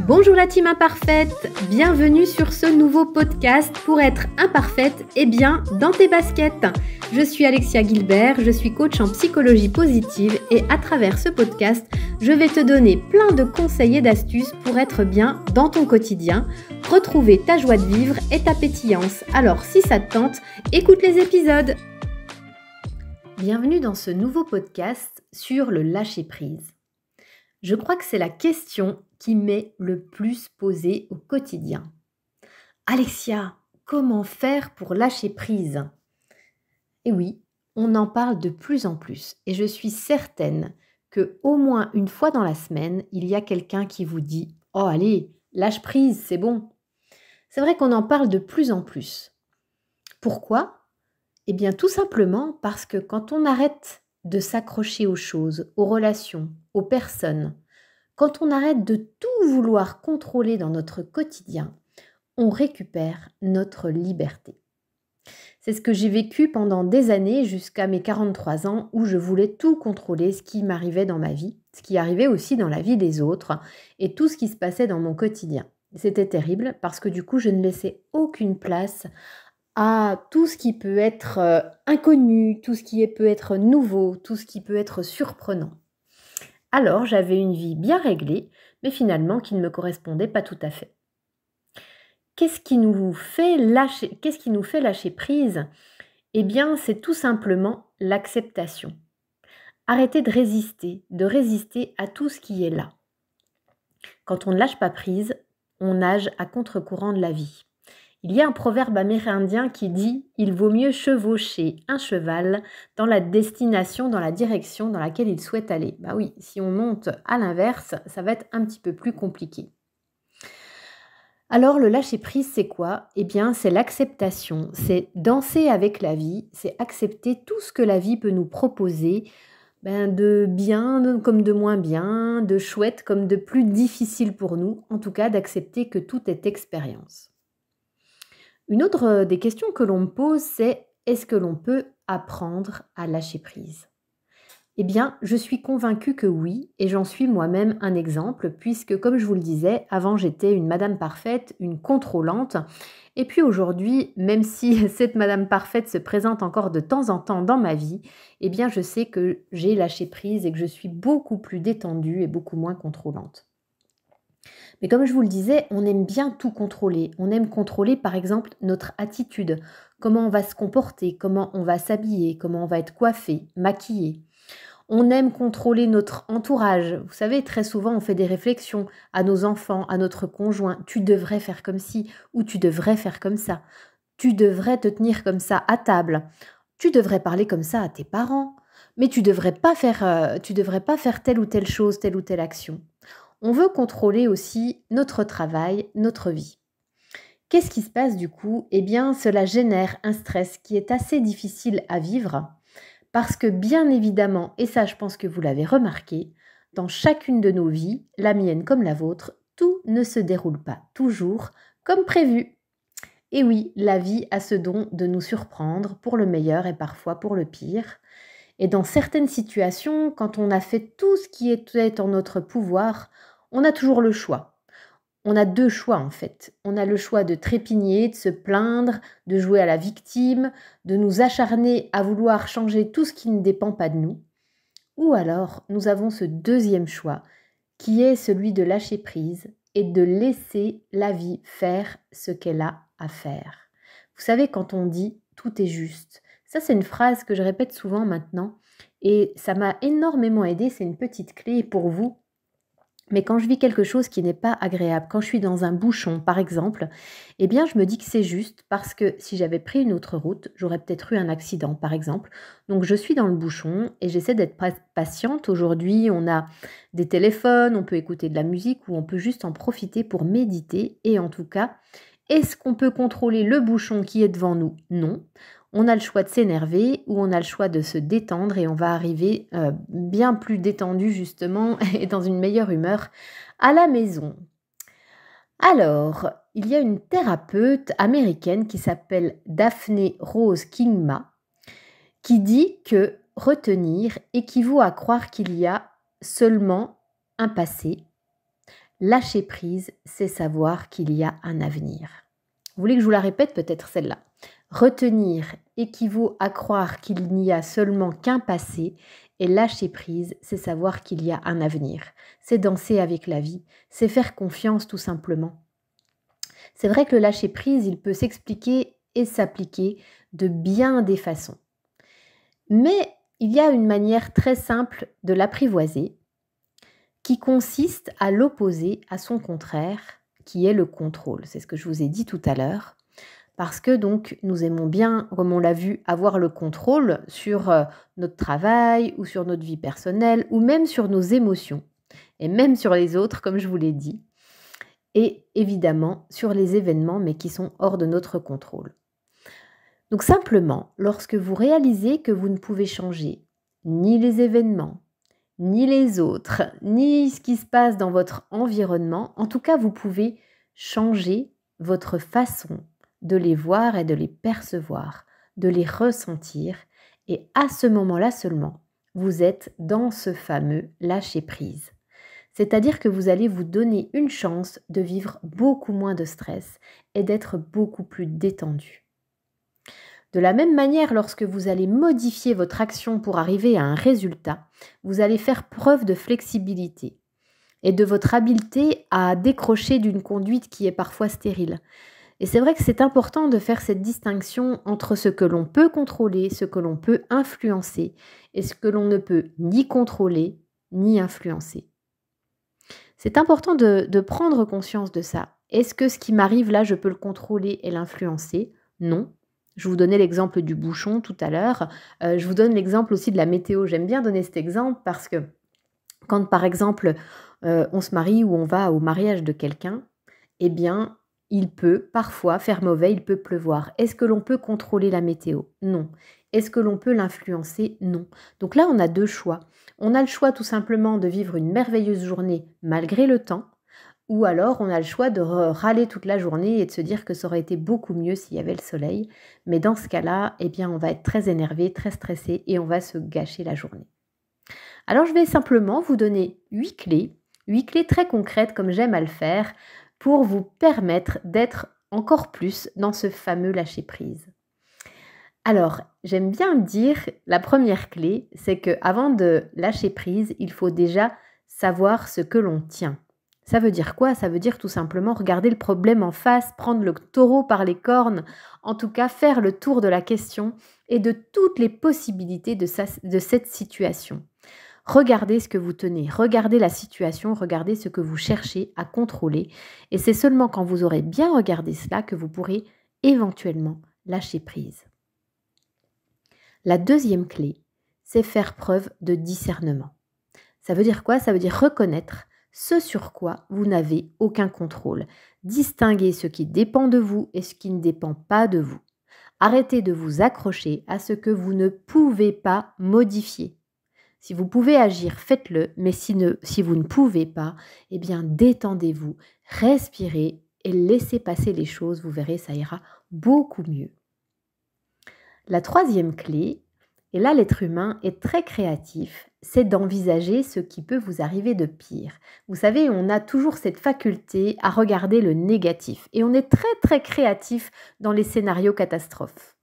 Bonjour la team imparfaite, bienvenue sur ce nouveau podcast pour être imparfaite et bien dans tes baskets. Je suis Alexia Gilbert, je suis coach en psychologie positive et à travers ce podcast, je vais te donner plein de conseils et d'astuces pour être bien dans ton quotidien, retrouver ta joie de vivre et ta pétillance. Alors si ça te tente, écoute les épisodes. Bienvenue dans ce nouveau podcast sur le lâcher-prise. Je crois que c'est la question qui m'est le plus posée au quotidien. Alexia, comment faire pour lâcher prise ? Et oui, on en parle de plus en plus et je suis certaine que au moins une fois dans la semaine, il y a quelqu'un qui vous dit « Oh allez, lâche prise, c'est bon ». C'est vrai qu'on en parle de plus en plus. Pourquoi ? Eh bien tout simplement parce que quand on arrête de s'accrocher aux choses, aux relations, aux personnes, quand on arrête de tout vouloir contrôler dans notre quotidien, on récupère notre liberté. C'est ce que j'ai vécu pendant des années jusqu'à mes 43 ans où je voulais tout contrôler, ce qui m'arrivait dans ma vie, ce qui arrivait aussi dans la vie des autres et tout ce qui se passait dans mon quotidien. C'était terrible parce que du coup, je ne laissais aucune place à tout ce qui peut être inconnu, tout ce qui peut être nouveau, tout ce qui peut être surprenant. Alors, j'avais une vie bien réglée, mais finalement qui ne me correspondait pas tout à fait. Qu'est-ce qui nous fait lâcher prise ? Eh bien, c'est tout simplement l'acceptation. Arrêter de résister à tout ce qui est là. Quand on ne lâche pas prise, on nage à contre-courant de la vie. Il y a un proverbe amérindien qui dit « Il vaut mieux chevaucher un cheval dans la destination, dans la direction dans laquelle il souhaite aller ». Bah oui, si on monte à l'inverse, ça va être un petit peu plus compliqué. Alors le lâcher-prise, c'est quoi ? Eh bien, c'est l'acceptation, c'est danser avec la vie, c'est accepter tout ce que la vie peut nous proposer, de bien comme de moins bien, de chouette comme de plus difficile pour nous, en tout cas d'accepter que tout est expérience. Une autre des questions que l'on me pose, c'est est-ce que l'on peut apprendre à lâcher prise ? Eh bien, je suis convaincue que oui, et j'en suis moi-même un exemple, puisque comme je vous le disais, avant j'étais une madame parfaite, une contrôlante, et puis aujourd'hui, même si cette madame parfaite se présente encore de temps en temps dans ma vie, eh bien je sais que j'ai lâché prise et que je suis beaucoup plus détendue et beaucoup moins contrôlante. Mais comme je vous le disais, on aime bien tout contrôler. On aime contrôler par exemple notre attitude, comment on va se comporter, comment on va s'habiller, comment on va être coiffé, maquillé. On aime contrôler notre entourage. Vous savez, très souvent, on fait des réflexions à nos enfants, à notre conjoint. Tu devrais faire comme ci ou tu devrais faire comme ça. Tu devrais te tenir comme ça à table. Tu devrais parler comme ça à tes parents. Mais tu devrais pas faire telle ou telle chose, telle ou telle action. On veut contrôler aussi notre travail, notre vie. Qu'est-ce qui se passe du coup ? Eh bien, cela génère un stress qui est assez difficile à vivre parce que bien évidemment, et ça je pense que vous l'avez remarqué, dans chacune de nos vies, la mienne comme la vôtre, tout ne se déroule pas toujours comme prévu. Et oui, la vie a ce don de nous surprendre pour le meilleur et parfois pour le pire. Et dans certaines situations, quand on a fait tout ce qui était en notre pouvoir, on a toujours le choix. On a deux choix en fait. On a le choix de trépigner, de se plaindre, de jouer à la victime, de nous acharner à vouloir changer tout ce qui ne dépend pas de nous. Ou alors, nous avons ce deuxième choix, qui est celui de lâcher prise et de laisser la vie faire ce qu'elle a à faire. Vous savez, quand on dit « tout est juste », ça c'est une phrase que je répète souvent maintenant et ça m'a énormément aidée, c'est une petite clé pour vous. Mais quand je vis quelque chose qui n'est pas agréable, quand je suis dans un bouchon par exemple, eh bien je me dis que c'est juste parce que si j'avais pris une autre route, j'aurais peut-être eu un accident par exemple. Donc je suis dans le bouchon et j'essaie d'être patiente. Aujourd'hui, on a des téléphones, on peut écouter de la musique ou on peut juste en profiter pour méditer. Et en tout cas, est-ce qu'on peut contrôler le bouchon qui est devant nous ? Non. On a le choix de s'énerver ou on a le choix de se détendre et on va arriver bien plus détendu justement et dans une meilleure humeur à la maison. Alors, il y a une thérapeute américaine qui s'appelle Daphne Rose Kingma qui dit que retenir équivaut à croire qu'il y a seulement un passé, Lâcher prise, c'est savoir qu'il y a un avenir. Vous voulez que je vous la répète peut-être celle-là? Retenir équivaut à croire qu'il n'y a seulement qu'un passé et lâcher prise, c'est savoir qu'il y a un avenir. C'est danser avec la vie, c'est faire confiance tout simplement. C'est vrai que le lâcher prise, il peut s'expliquer et s'appliquer de bien des façons. Mais il y a une manière très simple de l'apprivoiser qui consiste à l'opposer à son contraire, qui est le contrôle. C'est ce que je vous ai dit tout à l'heure. Parce que donc nous aimons bien, comme on l'a vu, avoir le contrôle sur notre travail ou sur notre vie personnelle ou même sur nos émotions et même sur les autres, comme je vous l'ai dit. Et évidemment sur les événements, mais qui sont hors de notre contrôle. Donc simplement, lorsque vous réalisez que vous ne pouvez changer ni les événements, ni les autres, ni ce qui se passe dans votre environnement, en tout cas, vous pouvez changer votre façon de les voir et de les percevoir, de les ressentir. Et à ce moment-là seulement, vous êtes dans ce fameux lâcher-prise. C'est-à-dire que vous allez vous donner une chance de vivre beaucoup moins de stress et d'être beaucoup plus détendu. De la même manière, lorsque vous allez modifier votre action pour arriver à un résultat, vous allez faire preuve de flexibilité et de votre habileté à décrocher d'une conduite qui est parfois stérile. Et c'est vrai que c'est important de faire cette distinction entre ce que l'on peut contrôler, ce que l'on peut influencer et ce que l'on ne peut ni contrôler ni influencer. C'est important de prendre conscience de ça. Est-ce que ce qui m'arrive là, je peux le contrôler et l'influencer? Non. Je vous donnais l'exemple du bouchon tout à l'heure. Je vous donne l'exemple aussi de la météo. J'aime bien donner cet exemple parce que quand, par exemple, on se marie ou on va au mariage de quelqu'un, eh bien, il peut parfois faire mauvais, il peut pleuvoir. Est-ce que l'on peut contrôler la météo? Non. Est-ce que l'on peut l'influencer? Non. Donc là, on a deux choix. On a le choix tout simplement de vivre une merveilleuse journée malgré le temps, ou alors on a le choix de râler toute la journée et de se dire que ça aurait été beaucoup mieux s'il y avait le soleil. Mais dans ce cas-là, eh bien, on va être très énervé, très stressé et on va se gâcher la journée. Alors, je vais simplement vous donner 8 clés très concrètes comme j'aime à le faire, pour vous permettre d'être encore plus dans ce fameux lâcher-prise. Alors, j'aime bien dire, la première clé, c'est qu'avant de lâcher prise, il faut déjà savoir ce que l'on tient. Ça veut dire quoi? Ça veut dire tout simplement regarder le problème en face, prendre le taureau par les cornes, en tout cas faire le tour de la question et de toutes les possibilités de cette situation. Regardez ce que vous tenez, regardez la situation, regardez ce que vous cherchez à contrôler. Et c'est seulement quand vous aurez bien regardé cela que vous pourrez éventuellement lâcher prise. La deuxième clé, c'est faire preuve de discernement. Ça veut dire quoi? Ça veut dire reconnaître ce sur quoi vous n'avez aucun contrôle. Distinguer ce qui dépend de vous et ce qui ne dépend pas de vous. Arrêtez de vous accrocher à ce que vous ne pouvez pas modifier. Si vous pouvez agir, faites-le, mais si vous ne pouvez pas, eh bien détendez-vous, respirez et laissez passer les choses, vous verrez, ça ira beaucoup mieux. La troisième clé, et là l'être humain est très créatif, c'est d'envisager ce qui peut vous arriver de pire. Vous savez, on a toujours cette faculté à regarder le négatif et on est très très créatif dans les scénarios catastrophes.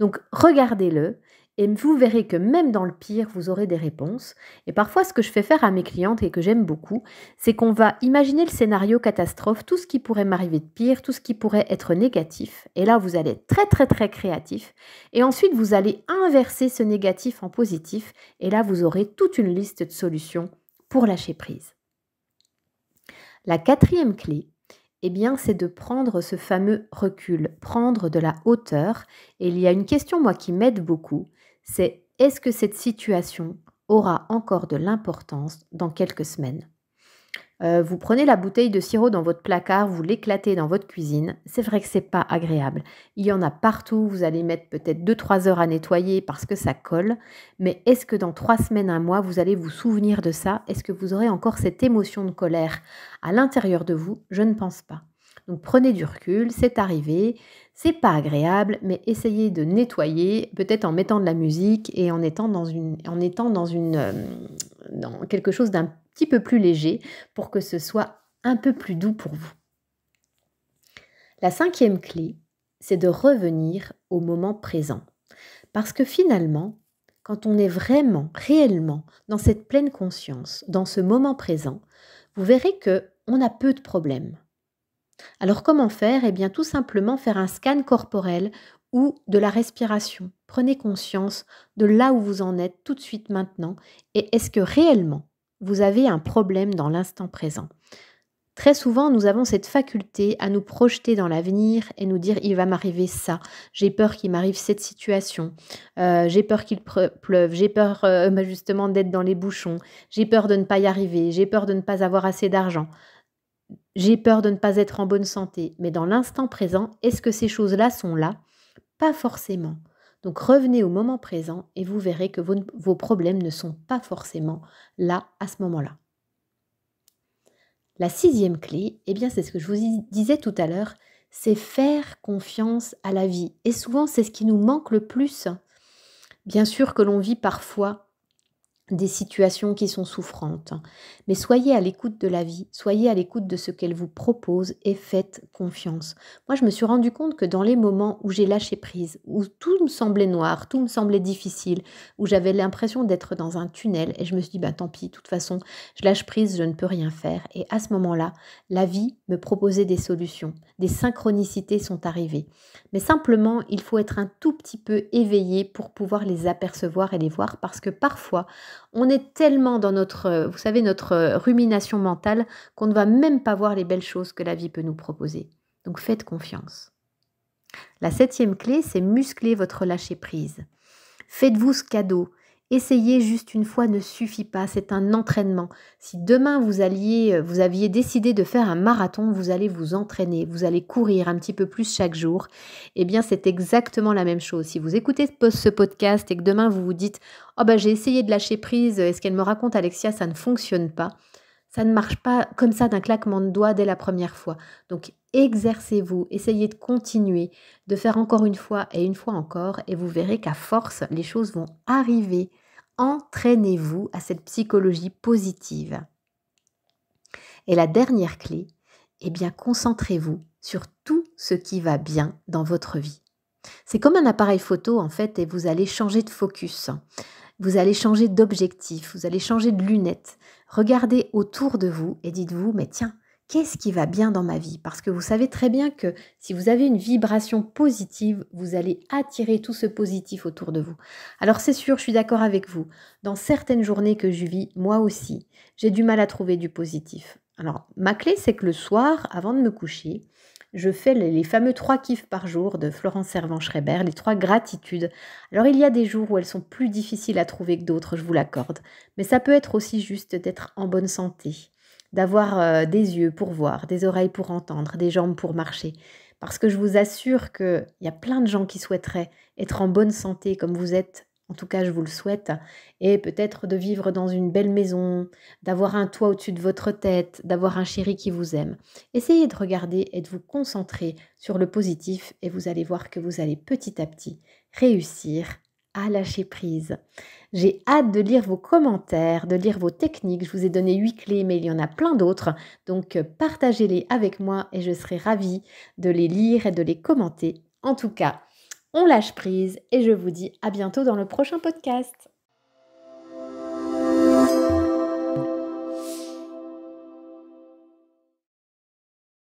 Donc regardez-le et vous verrez que même dans le pire, vous aurez des réponses. Et parfois, ce que je fais faire à mes clientes et que j'aime beaucoup, c'est qu'on va imaginer le scénario catastrophe, tout ce qui pourrait m'arriver de pire, tout ce qui pourrait être négatif. Et là, vous allez être très, très, très créatif. Et ensuite, vous allez inverser ce négatif en positif. Et là, vous aurez toute une liste de solutions pour lâcher prise. La quatrième clé, eh bien, c'est de prendre ce fameux recul, prendre de la hauteur. Et il y a une question, moi, qui m'aide beaucoup, c'est est-ce que cette situation aura encore de l'importance dans quelques semaines? Vous prenez la bouteille de sirop dans votre placard, vous l'éclatez dans votre cuisine. C'est vrai que c'est pas agréable. Il y en a partout, vous allez mettre peut-être 2-3 heures à nettoyer parce que ça colle. Mais est-ce que dans 3 semaines, 1 mois, vous allez vous souvenir de ça? Est-ce que vous aurez encore cette émotion de colère à l'intérieur de vous? Je ne pense pas. Donc prenez du recul, c'est arrivé, c'est pas agréable, mais essayez de nettoyer, peut-être en mettant de la musique et en étant dans quelque chose d'un petit peu plus léger pour que ce soit un peu plus doux pour vous. La cinquième clé, c'est de revenir au moment présent. Parce que finalement, quand on est vraiment, réellement dans cette pleine conscience, dans ce moment présent, vous verrez qu'on a peu de problèmes. Alors comment faire? Eh bien tout simplement faire un scan corporel ou de la respiration. Prenez conscience de là où vous en êtes tout de suite maintenant et est-ce que réellement vous avez un problème dans l'instant présent? Très souvent, nous avons cette faculté à nous projeter dans l'avenir et nous dire il va m'arriver ça, j'ai peur qu'il m'arrive cette situation, j'ai peur qu'il pleuve, j'ai peur justement d'être dans les bouchons, j'ai peur de ne pas y arriver, j'ai peur de ne pas avoir assez d'argent. J'ai peur de ne pas être en bonne santé, mais dans l'instant présent, est-ce que ces choses-là sont là? Pas forcément. Donc revenez au moment présent et vous verrez que vos problèmes ne sont pas forcément là à ce moment-là. La sixième clé, eh bien c'est ce que je vous disais tout à l'heure, c'est faire confiance à la vie. Et souvent c'est ce qui nous manque le plus. Bien sûr que l'on vit parfois des situations qui sont souffrantes. Mais soyez à l'écoute de la vie, soyez à l'écoute de ce qu'elle vous propose et faites confiance. Moi, je me suis rendu compte que dans les moments où j'ai lâché prise, où tout me semblait noir, tout me semblait difficile, où j'avais l'impression d'être dans un tunnel, et je me suis dit, bah tant pis, de toute façon, je lâche prise, je ne peux rien faire. Et à ce moment-là, la vie me proposait des solutions, des synchronicités sont arrivées. Mais simplement, il faut être un tout petit peu éveillé pour pouvoir les apercevoir et les voir, parce que parfois, on est tellement dans notre, vous savez, notre rumination mentale qu'on ne va même pas voir les belles choses que la vie peut nous proposer. Donc faites confiance. La septième clé, c'est muscler votre lâcher-prise. Faites-vous ce cadeau. Essayer juste une fois ne suffit pas, c'est un entraînement. Si demain vous aviez décidé de faire un marathon, vous allez vous entraîner, vous allez courir un petit peu plus chaque jour. Eh bien, c'est exactement la même chose. Si vous écoutez ce podcast et que demain vous vous dites « Oh ben j'ai essayé de lâcher prise, et ce qu'elle me raconte Alexia, ça ne fonctionne pas », ça ne marche pas comme ça d'un claquement de doigts dès la première fois. Donc, exercez-vous, essayez de continuer, de faire encore une fois et une fois encore, et vous verrez qu'à force, les choses vont arriver. Entraînez-vous à cette psychologie positive. Et la dernière clé, eh bien, concentrez-vous sur tout ce qui va bien dans votre vie. C'est comme un appareil photo, en fait, et vous allez changer de focus. Vous allez changer d'objectif, vous allez changer de lunettes. Regardez autour de vous et dites-vous, mais tiens, qu'est-ce qui va bien dans ma vie? Parce que vous savez très bien que si vous avez une vibration positive, vous allez attirer tout ce positif autour de vous. Alors c'est sûr, je suis d'accord avec vous. Dans certaines journées que je vis, moi aussi, j'ai du mal à trouver du positif. Alors, ma clé, c'est que le soir, avant de me coucher, je fais les fameux 3 kiffs par jour de Florence Servan-Schreiber, les 3 gratitudes. Alors il y a des jours où elles sont plus difficiles à trouver que d'autres, je vous l'accorde. Mais ça peut être aussi juste d'être en bonne santé, d'avoir des yeux pour voir, des oreilles pour entendre, des jambes pour marcher. Parce que je vous assure qu'il y a plein de gens qui souhaiteraient être en bonne santé comme vous êtes. En tout cas, je vous le souhaite. Et peut-être de vivre dans une belle maison, d'avoir un toit au-dessus de votre tête, d'avoir un chéri qui vous aime. Essayez de regarder et de vous concentrer sur le positif et vous allez voir que vous allez petit à petit réussir à lâcher prise. J'ai hâte de lire vos commentaires, de lire vos techniques. Je vous ai donné 8 clés, mais il y en a plein d'autres. Donc partagez-les avec moi et je serai ravie de les lire et de les commenter. En tout cas, on lâche prise et je vous dis à bientôt dans le prochain podcast.